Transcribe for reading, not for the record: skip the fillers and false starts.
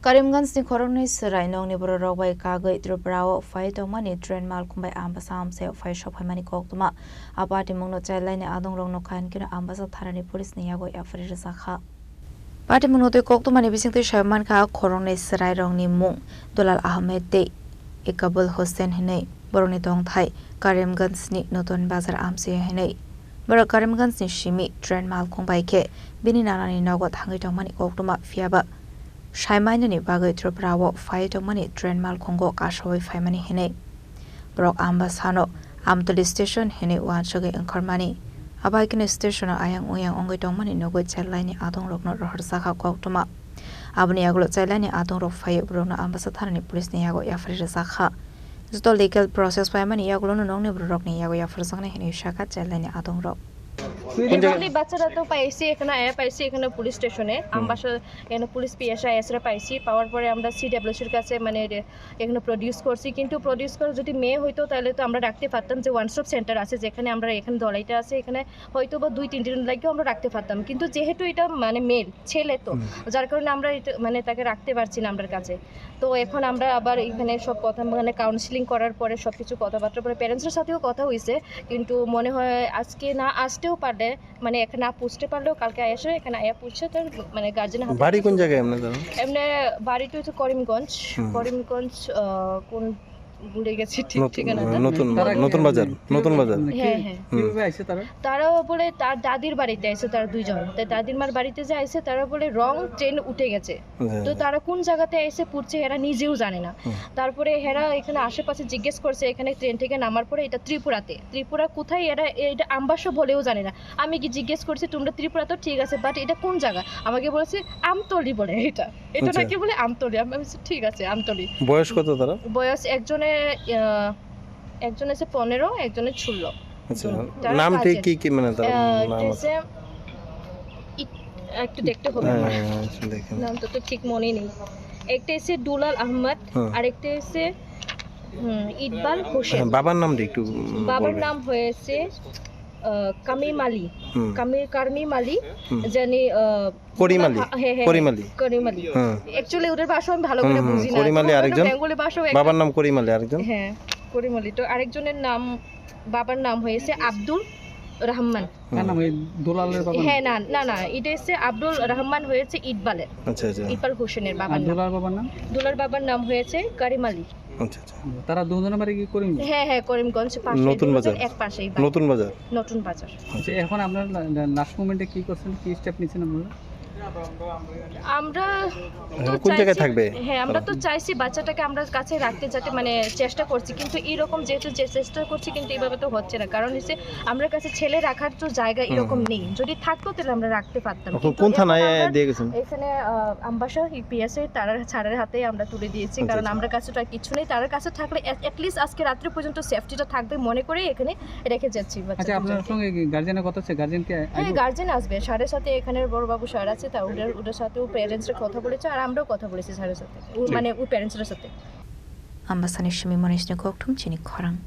Karimganj ni khorongni serai nongni borok bai kagai Tripuraa fai tongmani train mal khumbai ambasa amse fai shophaimani koktuma apati mungno chailai ni adong rongno khain kina ambasa tharani police ni yago afri resakha pati mungno te koktumani bisingte shaiman kha khorongni serai rongni mung Dulal Ahmed de Ekabul Hussein hinai boroni tongthai Karimganj ni Notun Bazar amse hinai Bara Karimganj ni shimi train mal khumbai ke bini nanani nagot hangai tongmani koktuma fiaba Shaimainani bagai Tripuraa fai tongmani train mal khongo kashoi faimani hinai Brok ambasano Amtoli station hinai wan shogai angkarmani abaikini station ayang uyang ongai tongmani nogoi chailani adong rokno roharsakha koktuma abni yagulo chailani adong rok fai brokno ambasa tharani police ni yago yafri resakha Zito legal process faimani yagulo no nongni brokni yago yafri sakna hinai shaka chailani adong rok এখানে বাচ্চারা তো পাইছি এখানে আয়া পাইছি এখানে police স্টেশনে আমবাসা এখানে পুলিশ পিএসআই এসরা পাইছি পাওয়ার পরে আমরা সিডব্লিউসির কাছে মানে এখানে প্রডিউস করছি কিন্তু প্রডিউস করে যদি মেয়ে হইতো তাহলে তো আমরা রাখতে পারতাম যে ওয়ান স্টপ সেন্টার আছে যেখানে আমরা এখানে দলাইটা আছে এখানে হয়তো বা 2-3 দিন লাগেও আমরা রাখতে পারতাম কিন্তু যেহেতু এটা মানে মেল ছেলে তো যার কারণে আমরা মানে তাকে রাখতে পারছি না আমাদের কাছে তো এখন আমরা আবার এখানে সব কথা মানে কাউন্সেলিং করার পরে সবকিছু কথাবার্তা পরে প্যারেন্টসের সাথেও কথা হয়েছে কিন্তু মনে হয় আজকে না আসতেও পারে মানে এখানে না পুষতে পারলেও কালকে এসে এখানে আয়া পুষছে তার মানে গার্জেন হাতে বাড়ি কোন জায়গায় আপনাদের এমনি বাড়িটা হচ্ছে করিমগঞ্জ কোন ভুলে গেছি ঠিক ঠিকানা নতুন বাজার হ্যাঁ কিভাবে আইছে তারা বলে তার দাদির বাড়িতে আইছে তারা দুইজন তাই দাদির মার বাড়িতে যে আইছে তারা বলে রং ট্রেন উঠে গেছে তো তারা কোন জায়গাতে আইছে পুড়ছে এরা নিজেও জানে না তারপরে এরা এখানে আশেপাশে জিজ্ঞেস করছে এখানে ট্রেন থেকে নামার পরে এটা ত্রিপুরা কোথায় এরা এটা আমবাসা বলেও জানে না আমি কি জিজ্ঞেস করছি তোমরা ত্রিপুরা তো ঠিক আছে বাট এটা কোন জায়গা আমাকে বলেছে আমতলি বলে এটা নাকি বলে আমতলি আমি ঠিক আছে আমতলি বয়স কত তারা বয়স একজনের 15 একজনের 16 আচ্ছা নাম ঠিক কি মানে তার নাম আছে একটু দেখতে হবে দেখেন নাম তো ঠিক মনে নেই একটা আছে দুলাল আহমদ আর একটা আছে ইকবাল হোসেন বাবার নামটা একটু বাবার নাম হয়েছে কারমি মালি জানি করিমালি অ্যাকচুয়ালি ওদের ভাষা আমি ভালো করে বুঝি না করিমালি আরেকজন বেঙ্গলি ভাষা বাবার নাম করিমালি আরেকজন হ্যাঁ করিমালি তো আরেকজনের নাম বাবার নাম হয়েছে আব্দুল রহমান নাম দুলালের বাবা হ্যাঁ না এটা হচ্ছে আব্দুল রহমান হয়েছে ইকবালের আচ্ছা ইকবাল হোসেনের বাবার নাম দুলার বাবার নাম হয়েছে কারিমালি আচ্ছা তারা দুজনের বাড়ি কি করিম হ্যাঁ করিমগঞ্জ পাশে নতুন বাজার এক পাশেই নতুন বাজার আচ্ছা এখন আপনারা লাস্ট মোমেন্টে কি করছেন কি স্টেপ নিছেন আপনারা আমরা কোন জায়গায় থাকবে হ্যাঁ আমরা তো চাইছি বাচ্চাটাকে আমরা কাছে রাখতে যাতে মানে চেষ্টা করছি কিন্তু এরকম যেহেতু যে চেষ্টা করছি কিন্তু এইভাবে তো হচ্ছে না কারণ হচ্ছে আমরা কাছে ছেলে রাখার তো জায়গা এরকম নেই যদি থাকতো তাহলে আমরা রাখতে পারতাম কোন থানায় দিয়ে গেছেন এখানে আমবাসা পিএসএ তার ছাড়ের হাতেই আমরা তুলে দিয়েছি কারণ আমরা কাছে তো আর কিছু নেই তার কাছে থাকলে অ্যাটলিস্ট আজকে রাত্রি পর্যন্ত সেফটিটা থাকবে মনে করে এখানে রেখে যাচ্ছি আচ্ছা আপনার সঙ্গে গার্জিয়ানের কথা আছে গার্জিয়ান কি হ্যাঁ গার্জিয়ান আসবে স্যারের সাথে এখানের বড় বাবু স্যার আছে তা ওদের সাথেও প্যারেন্টসরা কথা বলেছে আর আমরাও কথা বলেছি স্যারের সাথে মানে ওই প্যারেন্টসের সাথে Ambasani shimi monisni koktum chini khorang